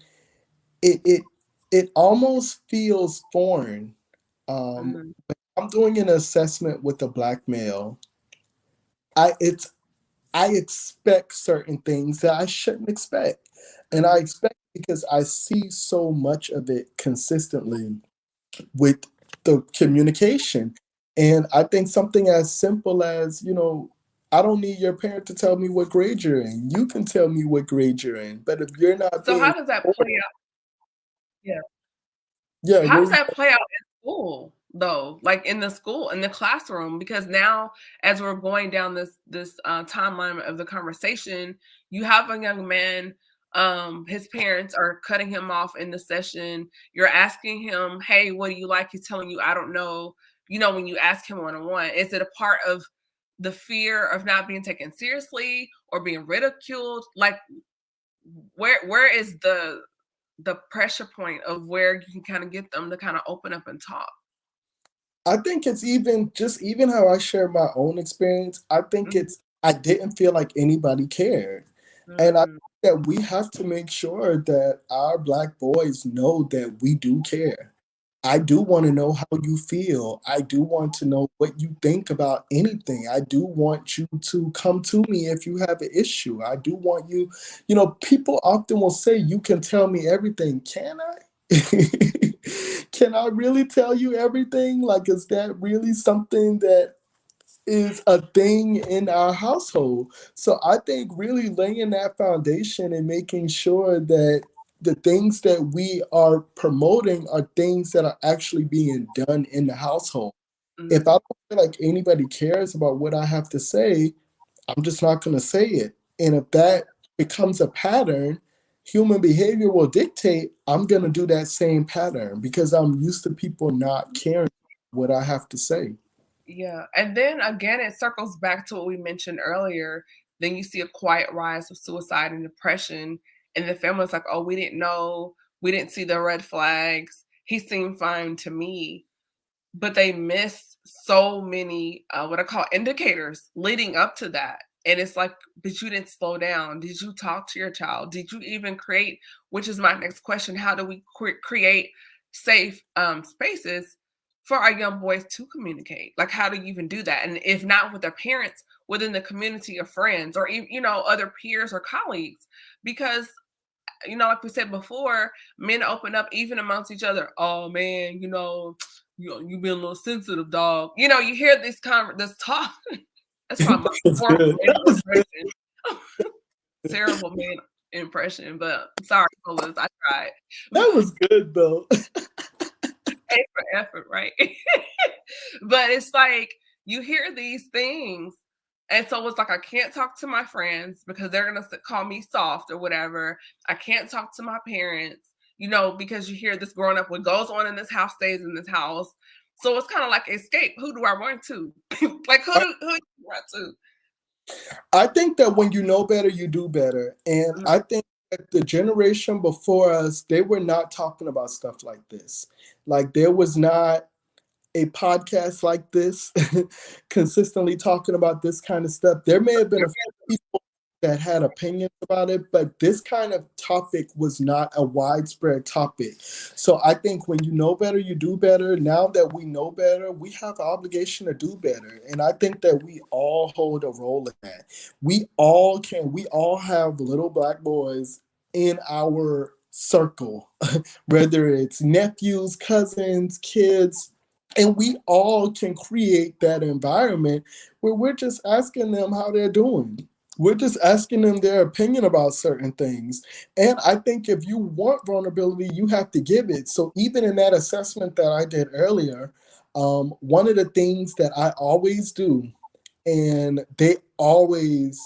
it it it almost feels foreign. Um, mm, I'm doing an assessment with a Black male. I expect certain things that I shouldn't expect. And I mm. expect because I see so much of it consistently with the communication. And I think something as simple as, I don't need your parent to tell me what grade you're in. You can tell me what grade you're in. But if you're not So how being, does that play out? Yeah. yeah, How what does were you, that play out in school though? Like in the school, in the classroom? Because now as we're going down this timeline of the conversation, you have a young man, his parents are cutting him off in the session. You're asking him, "Hey, what do you like?" He's telling you, "I don't know." When you ask him one on one, is it a part of the fear of not being taken seriously or being ridiculed? Like, where is the pressure point of where you can kind of get them to kind of open up and talk? I think it's even how I share my own experience. I think Mhm. it's I didn't feel like anybody cared. And I Mm, think that we have to make sure that our Black boys know that we do care. I do want to know how you feel. I do want to know what you think about anything. I do want you to come to me if you have an issue. I do want you, people often will say, you can tell me everything. Can I? Can I really tell you everything? Like, is that really something that is a thing in our household? So I think really laying that foundation and making sure that the things that we are promoting are things that are actually being done in the household. If I mm, don't feel like anybody cares about what I have to say, I'm just not going to say it. And if that becomes a pattern, human behavior will dictate I'm going to do that same pattern because I'm used to people not caring what I have to say. yeah. And then again, it circles back to what we mentioned earlier. Then you see a quiet rise of suicide and depression. And the family's like, oh, we didn't know. We didn't see the red flags. He seemed fine to me. But they missed so many what I call indicators leading up to that. And it's like, but you didn't slow down. Did you talk to your child? Did you even create? Which is my next question: how do we create safe spaces for our young boys to communicate? Like, how do you even do that? And if not with their parents, within the community of friends, or other peers or colleagues, because like we said before, men open up even amongst each other. Oh man, you been a little sensitive, dog. You hear this talk. That's probably my That's horrible good. man impression. Terrible man impression, but sorry, fellas, I tried. That was good though. A for effort, right? But it's like you hear these things, and so it's like I can't talk to my friends because they're gonna call me soft or whatever. I can't talk to my parents, because you hear this growing up. What goes on in this house stays in this house. So it's kind of like escape. Who do I run to? Like who do you run to? I think that when you know better, you do better. And Mm, I think that the generation before us, they were not talking about stuff like this. Like there was not a podcast like this consistently talking about this kind of stuff. There may have been a few people that had opinions about it, but this kind of topic was not a widespread topic. So I think when you know better, you do better. Now that we know better, we have an obligation to do better. And I think that we all hold a role in that. We all have little Black boys in our circle, whether it's nephews, cousins, kids, and we all can create that environment where we're just asking them how they're doing. We're just asking them their opinion about certain things. And I think if you want vulnerability, you have to give it. So even in that assessment that I did earlier, one of the things that I always do, and they always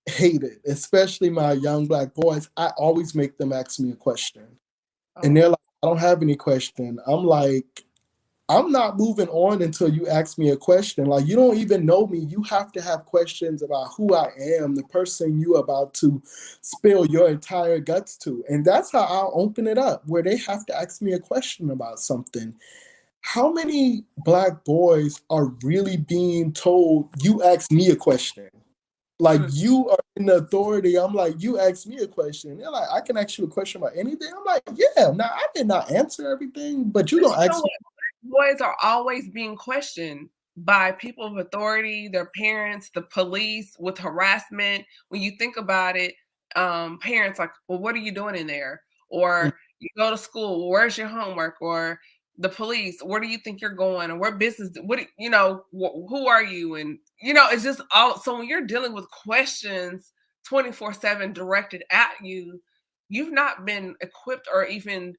hate it, especially my young Black boys, I always make them ask me a question. And they're oh, like, I don't have any question. I'm like, I'm not moving on until you ask me a question. Like, you don't even know me. You have to have questions about who I am, the person you about to spill your entire guts to. And that's how I'll open it up, where they have to ask me a question about something. How many Black boys are really being told, you ask me a question? Like, mm. you are in the authority. I'm like, you ask me a question. They're like, I can ask you a question about anything. I'm like, yeah, now I did not answer everything, but you But gonna you know ask what? Boys are always being questioned by people of authority, their parents, the police, with harassment. When you think about it, parents like, well, what are you doing in there? me. Or you go to school, well, where's your homework? Or the police, where do you think you're going? Or what business? Who are you? And it's just all. So when you're dealing with questions 24/7 directed at you, you've not been equipped or even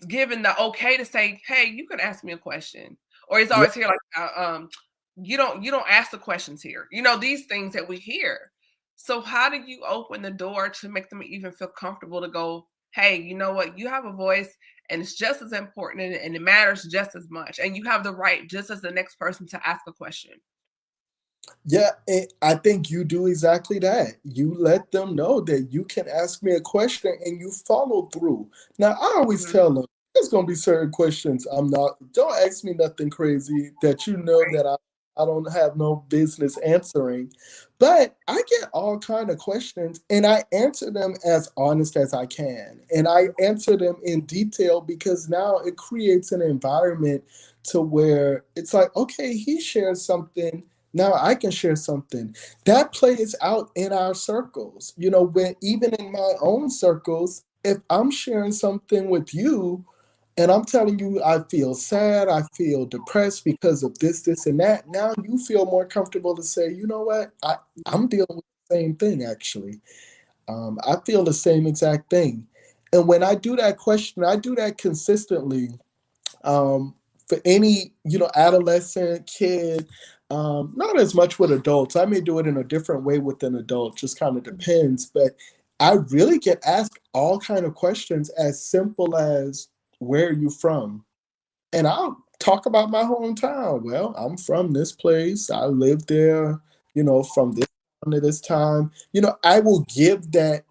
given the okay to say, "Hey, you can ask me a question," or it's Yeah. always here like, you don't ask the questions here. These things that we hear. So how do you open the door to make them even feel comfortable to go, "Hey, you know what? You have a voice, and it's just as important, and it matters just as much, and you have the right, just as the next person, to ask a question." Yeah, and I think you do exactly that. You let them know that you can ask me a question and you follow through. Now, I always Mhm. tell them there's going to be certain questions don't ask me nothing crazy that you know Right. that I don't have no business answering. But I get all kind of questions and I answer them as honest as I can. And I answer them in detail because now it creates an environment to where it's like, okay, he shares something, now I can share something. That plays out in our circles. You know, when even in my own circles, if I'm sharing something with you and I'm telling you I feel sad, I feel depressed because of this, and that, now you feel more comfortable to say, you know what, I'm dealing with the same thing actually. I feel the same exact thing. And when I do that question, I do that consistently, um, for any adolescent kid, not as much with adults. I may do it in a different way with an adult, just kind of depends. But I really get asked all kind of questions as simple as, where are you from? And I'll talk about my hometown. Well, I'm from this place, I lived there, from this time to this time. I will give that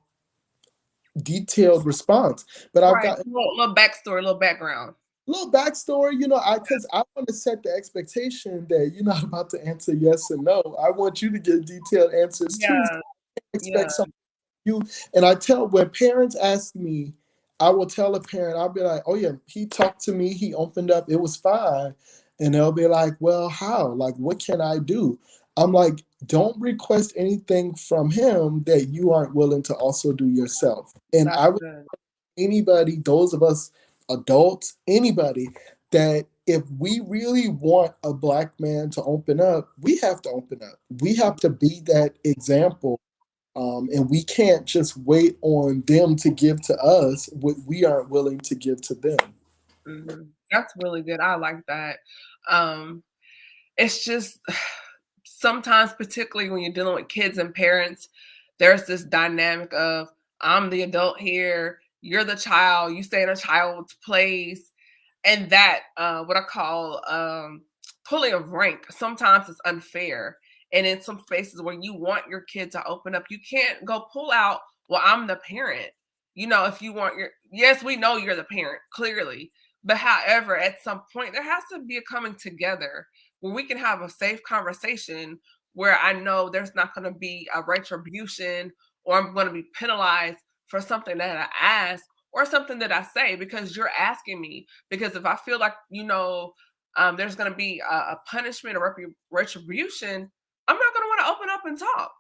detailed response. But I've Right. got Little backstory, little background. little backstory, because I want to set the expectation that you're not about to answer yes or no. I want you to get detailed answers too. So Yeah. I Yeah. expect something from you. And I tell when parents ask me, I will tell a parent, I'll be like, oh yeah, he talked to me, he opened up, it was fine. And they'll be like, well, how? Like, what can I do? I'm like, don't request anything from him that you aren't willing to also do yourself. And That's I would good. anybody, those of us adults, anybody, that if we really want a black man to open up, we have to open up. We have to be that example. And we can't just wait on them to give to us what we aren't willing to give to them. That's really good. I like that. Um, it's just sometimes, particularly when you're dealing with kids and parents, there's this dynamic of I'm the adult here, you're the child, you stay in a child's place, and that what I call pulling of rank. Sometimes it's unfair, and in some spaces where you want your kid to open up, you can't go pull out. Well, I'm the parent. If you want your yes, we know you're the parent clearly, but however, at some point there has to be a coming together where we can have a safe conversation where I know there's not going to be a retribution or I'm going to be penalized for something that I ask or something that I say because you're asking me. Because if I feel like, there's going to be a punishment or retribution, I'm not going to want to open up and talk.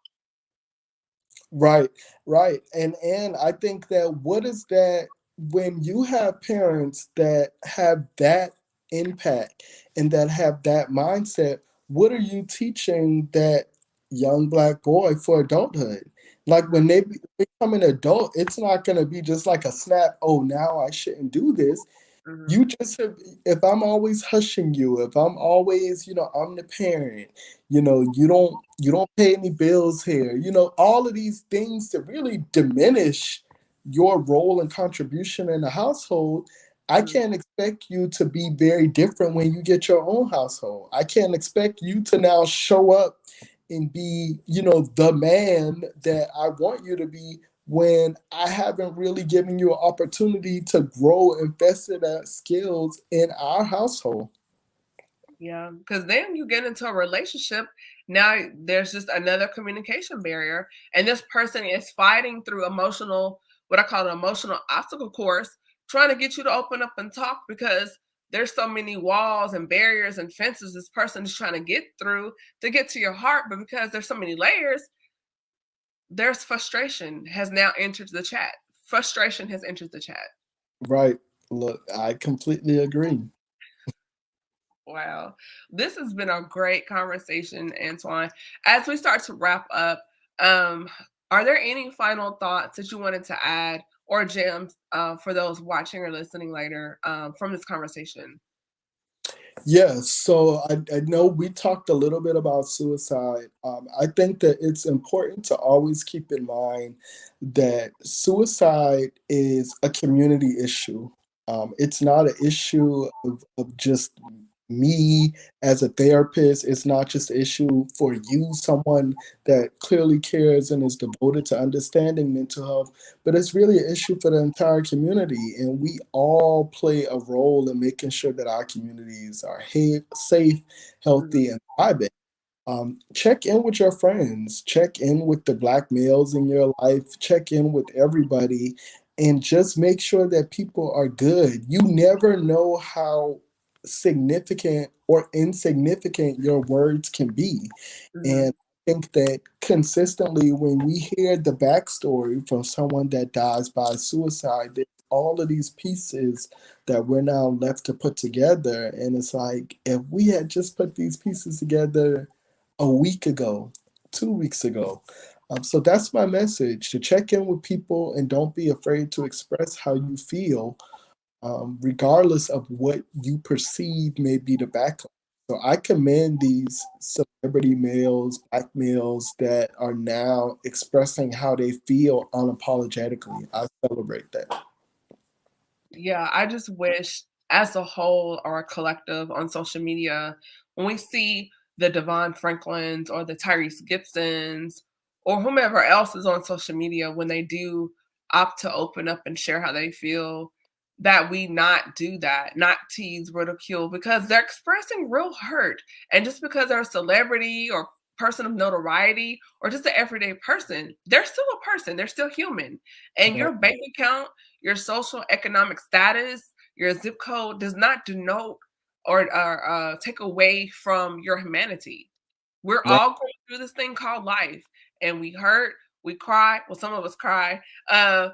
Right, right. And I think that what is that when you have parents that have that impact and that have that mindset, what are you teaching that young black boy for adulthood? Like when they become an adult, it's not going to be just like a snap, oh, now I shouldn't do this. Hmm. You just have, if I'm always hushing you, if I'm always, I'm the parent, you don't pay any bills here, all of these things that really diminish your role and contribution in the household. I Hmm. can't expect you to be very different when you get your own household. I can't expect you to now show up and be, the man that I want you to be when I haven't really given you an opportunity to grow and foster that skills in our household. Yeah, because then you get into a relationship. Now there's just another communication barrier, and this person is fighting through what I call an emotional obstacle course, trying to get you to open up and talk because there's so many walls and barriers and fences this person is trying to get through to get to your heart. But because there's so many layers, there's frustration has now entered the chat. Frustration has entered the chat. Right. Look, I completely agree. Wow. This has been a great conversation, Antoine. As we start to wrap up, um, are there any final thoughts that you wanted to add or gems for those watching or listening later from this conversation? Yes, so I know we talked a little bit about suicide. I think that it's important to always keep in mind that suicide is a community issue. It's not an issue of just me as a therapist. It's not just an issue for you, someone that clearly cares and is devoted to understanding mental health, but it's really an issue for the entire community. And we all play a role in making sure that our communities are safe, Mhm. healthy, and vibrant. Check in with your friends, check in with the black males in your life, check in with everybody, and just make sure that people are good. You never know how significant or insignificant your words can be. And Mhm. I think that consistently, when we hear the backstory from someone that dies by suicide, there's all of these pieces that we're now left to put together. And it's like, if we had just put these pieces together a week ago, 2 weeks ago. So that's my message, to check in with people and don't be afraid to express how you feel, regardless of what you perceive may be the backlash. So I commend these celebrity males, black males that are now expressing how they feel unapologetically. I celebrate that. Yeah, I just wish as a whole or a collective on social media, when we see the Devon Franklins or the Tyrese Gibsons or whomever else is on social media, when they do opt to open up and share how they feel, that we not do that, not tease, ridicule, because they're expressing real hurt. And just because they're a celebrity or person of notoriety or just an everyday person, they're still a person, they're still human. And Right, your bank account, your social economic status, your zip code does not denote or take away from your humanity. We're right, all going through this thing called life, and we hurt, we cry. Well, some of us cry. Uh,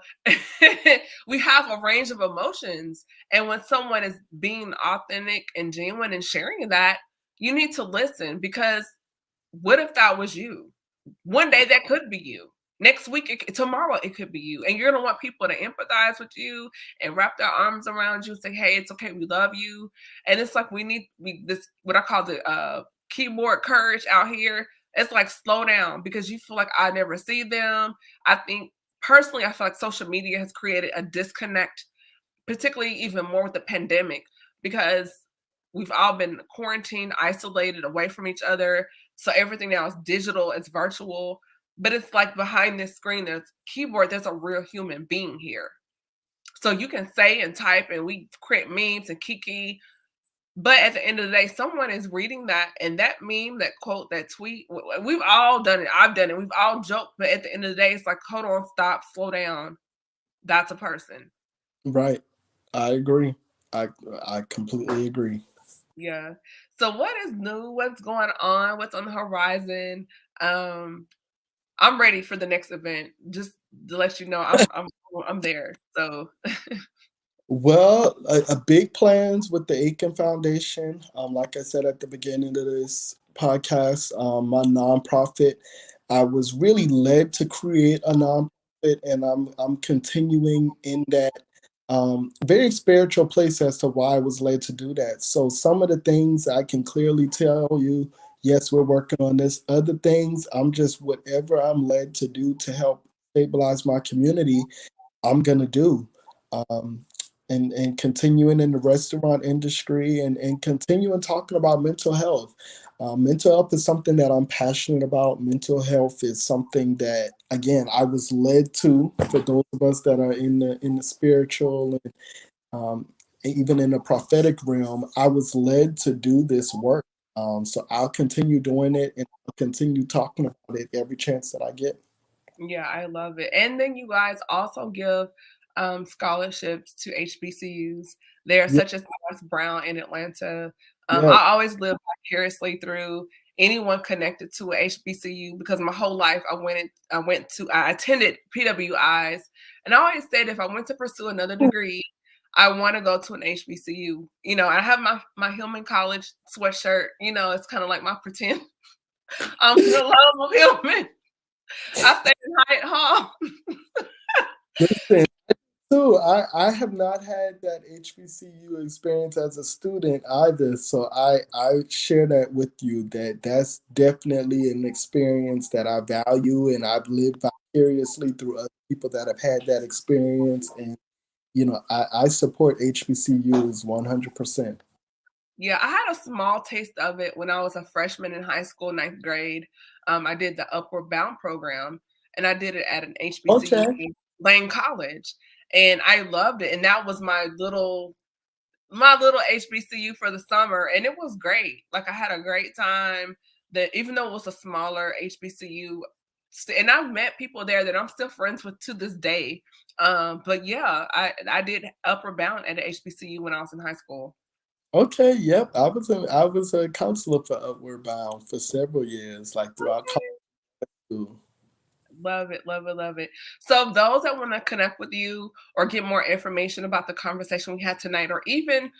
we have a range of emotions, and when someone is being authentic and genuine and sharing that, you need to listen because what if that was you? One day that could be you. Next week, tomorrow it could be you, and you're gonna want people to empathize with you and wrap their arms around you and say, "Hey, it's okay, we love you." And it's like we this what I call the keyboard courage out here. It's like slow down because you feel like I never see them. I think personally, I feel like social media has created a disconnect, particularly even more with the pandemic, because we've all been quarantined, isolated away from each other. So everything now is digital, it's virtual. But it's like behind this screen, there's keyboard, there's a real human being here. So you can say and type, and we create memes and kiki. But at the end of the day, someone is reading that, and that meme, that quote, that tweet, we've all done it. I've done it. We've all joked. But at the end of the day, it's like, hold on, stop, slow down. That's a person. right. I agree. I I completely agree. Yeah. So what is new? What's going on? What's on the horizon? Um, I'm ready for the next event. Just to let you know, I'm there. So Well, a big plans with the Aiken Foundation. Like I said at the beginning of this podcast, my nonprofit, I was really led to create a nonprofit, and I'm continuing in that very spiritual place as to why I was led to do that. So some of the things I can clearly tell you, yes, we're working on this. Other things, I'm just whatever I'm led to do to help stabilize my community, I'm gonna do. Um, and continuing in the restaurant industry, and continuing talking about mental health. Mental health is something that I'm passionate about. Mental health is something that, again, I was led to. For those of us that are in the spiritual and even in the prophetic realm, I was led to do this work. So I'll continue doing it, and I'll continue talking about it every chance that I get. yeah, I love it. And then you guys also give scholarships to HBCUs. There, Yeah, such as North Brown in Atlanta. yeah, I always live vicariously through anyone connected to a HBCU because my whole life I attended PWIs, and I always said if I went to pursue another degree, I want to go to an HBCU. You know, I have my Hillman College sweatshirt. You know, it's kind of like my pretend. I'm for the love of Hillman. I stayed in Hyatt Hall. listen. So I have not had that HBCU experience as a student either. So I share that with you, that that's definitely an experience that I value, and I've lived vicariously through other people that have had that experience. And I support HBCUs 100%. Yeah, I had a small taste of it when I was a freshman in high school, ninth grade. I did the Upward Bound program, and I did it at an HBCU Okay. in Lane College, and I loved it. And that was my little HBCU for the summer, and it was great. Like I had a great time. That even though it was a smaller HBCU, and I've met people there that I'm still friends with to this day. But yeah, I did Upward Bound at the HBCU when I was in high school. Okay, yep. I was a counselor for Upward Bound for several years, like throughout college. School. Love it, love it, love it. So, those that want to connect with you or get more information about the conversation we had tonight, or even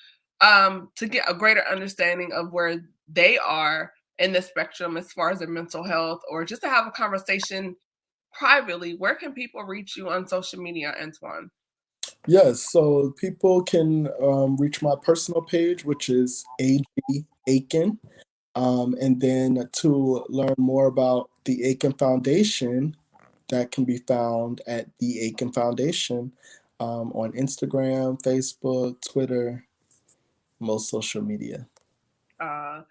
to get a greater understanding of where they are in the spectrum as far as their mental health, or just to have a conversation privately, where can people reach you on social media, Antoine? Yes, so people can reach my personal page, which is AG Aiken. And then to learn more about the Aiken Foundation, that can be found at the Aiken Foundation on Instagram, Facebook, Twitter, most social media. Uh,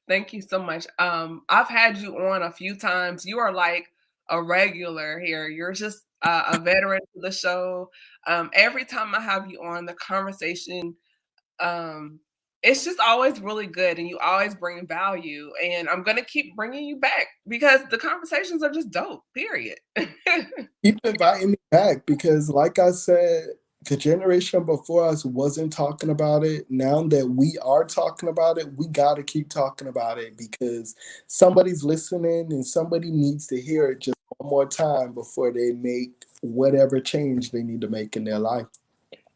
Thank you so much. I've had you on a few times. You are like a regular here. You're just a veteran to the show. Every time I have you on, the conversation, um, it's just always really good, and you always bring value. And I'm gonna keep bringing you back because the conversations are just dope. Period. Keep inviting me back because, like I said, the generation before us wasn't talking about it. Now that we are talking about it, we got to keep talking about it because somebody's listening and somebody needs to hear it just one more time before they make whatever change they need to make in their life.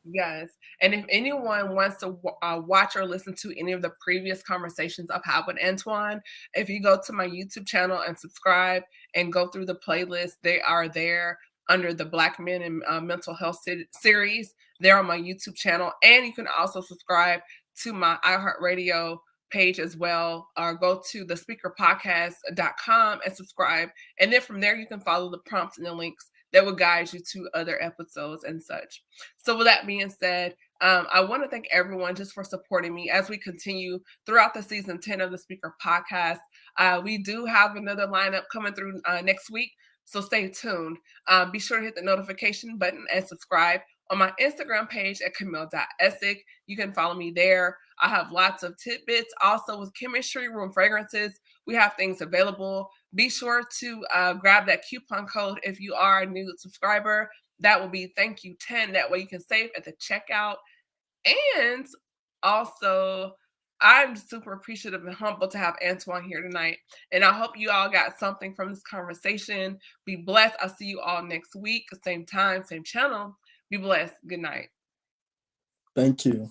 Yes. And if anyone wants to watch or listen to any of the previous conversations I've had with Antoine, if you go to my YouTube channel and subscribe and go through the playlist, they are there under the Black Men and Mental Health series. They're on my YouTube channel. And you can also subscribe to my iHeartRadio page as well, or go to the speakerpodcast.com and subscribe. And then from there, you can follow the prompts and the links that will guide you to other episodes and such. So, with that being said, I want to thank everyone just for supporting me as we continue throughout the season 10 of the Speaker Podcast. We do have another lineup coming through next week, so stay tuned. Be sure to hit the notification button and subscribe on my Instagram page at Camille.Essick. You can follow me there. I have lots of tidbits. Also, with Chemistry Room Fragrances, we have things available. Be sure to grab that coupon code if you are a new subscriber. That will be thank you 10. That way you can save at the checkout. And also, I'm super appreciative and humbled to have Antoine here tonight. And I hope you all got something from this conversation. Be blessed. I'll see you all next week, same time, same channel. Be blessed. Good night. Thank you.